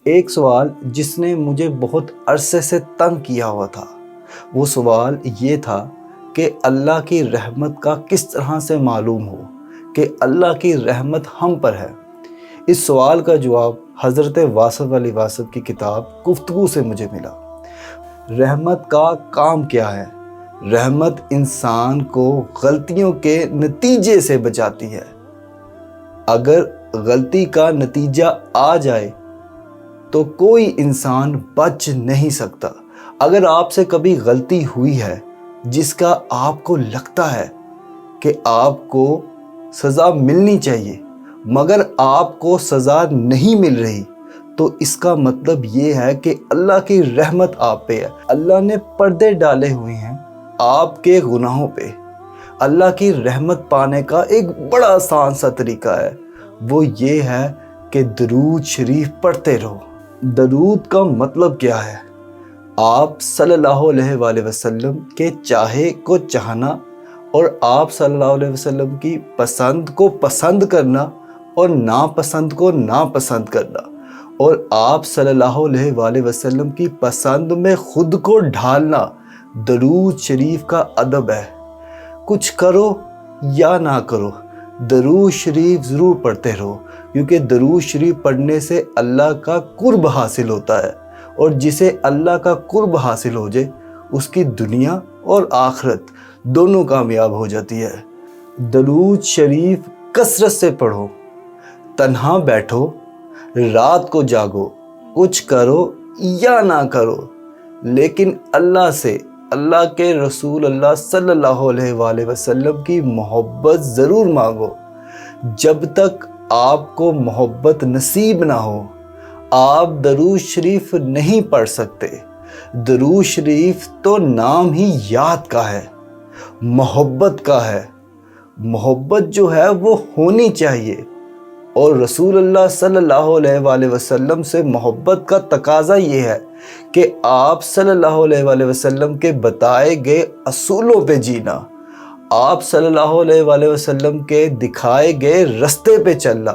ایک سوال جس نے مجھے بہت عرصے سے تنگ کیا ہوا تھا، وہ سوال یہ تھا کہ اللہ کی رحمت کا کس طرح سے معلوم ہو کہ اللہ کی رحمت ہم پر ہے۔ اس سوال کا جواب حضرت واصف علی واصف کی کتاب گفتگو سے مجھے ملا۔ رحمت کا کام کیا ہے؟ رحمت انسان کو غلطیوں کے نتیجے سے بچاتی ہے۔ اگر غلطی کا نتیجہ آ جائے تو کوئی انسان بچ نہیں سکتا۔ اگر آپ سے کبھی غلطی ہوئی ہے جس کا آپ کو لگتا ہے کہ آپ کو سزا ملنی چاہیے مگر آپ کو سزا نہیں مل رہی، تو اس کا مطلب یہ ہے کہ اللہ کی رحمت آپ پہ ہے۔ اللہ نے پردے ڈالے ہوئے ہیں آپ کے گناہوں پہ۔ اللہ کی رحمت پانے کا ایک بڑا آسان سا طریقہ ہے، وہ یہ ہے کہ درود شریف پڑھتے رہو۔ درود کا مطلب کیا ہے؟ آپ صلی اللہ علیہ وآلہ وسلم کے چاہے کو چاہنا اور آپ صلی اللہ علیہ وسلم کی پسند کو پسند کرنا اور ناپسند کو ناپسند کرنا، اور آپ صلی اللہ علیہ وآلہ وسلم کی پسند میں خود کو ڈھالنا درود شریف کا ادب ہے۔ کچھ کرو یا نہ کرو، درود شریف ضرور پڑھتے رہو، کیونکہ درود شریف پڑھنے سے اللہ کا قرب حاصل ہوتا ہے، اور جسے اللہ کا قرب حاصل ہو جائے اس کی دنیا اور آخرت دونوں کامیاب ہو جاتی ہے۔ درود شریف کثرت سے پڑھو، تنہا بیٹھو، رات کو جاگو، کچھ کرو یا نہ کرو، لیکن اللہ سے، اللہ کے رسول اللہ صلی اللہ علیہ وآلہ وسلم کی محبت ضرور مانگو۔ جب تک آپ کو محبت نصیب نہ ہو آپ درود شریف نہیں پڑھ سکتے۔ درود شریف تو نام ہی یاد کا ہے، محبت کا ہے۔ محبت جو ہے وہ ہونی چاہیے، اور رسول اللہ صلی اللہ علیہ وآلہ وسلم سے محبت کا تقاضا یہ ہے کہ آپ صلی اللہ علیہ وآلہ وسلم کے بتائے گئے اصولوں پہ جینا، آپ صلی اللہ علیہ وآلہ وسلم کے دکھائے گئے رستے پہ چلنا۔